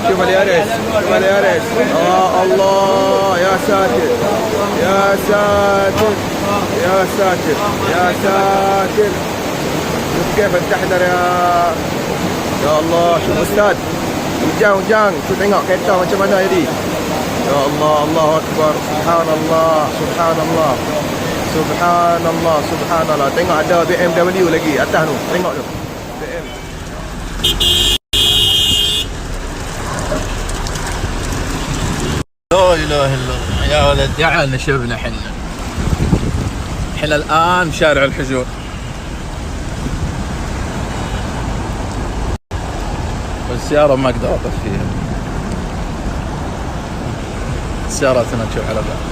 شوف اليارس، شوف اليارس. الله يا ساتر يا ساتر يا ساتر يا ساتر. شوف كيف التحضر ya Allah. Shuf Ustaz, hujang-hujang. Shuf tengok kereta macam mana jadi. Ya Allah, Allahu Akbar. Subhanallah, Subhanallah, Subhanallah, Subhanallah. Tengok ada BMW lagi atas tu. Tengok tu, BM. لا اله الا الله يا ولد. تعال شفنا حنا الان بشارع الحجور. والسيارة ما اقدر اطف فيها. سياراتنا تشوف على بعض.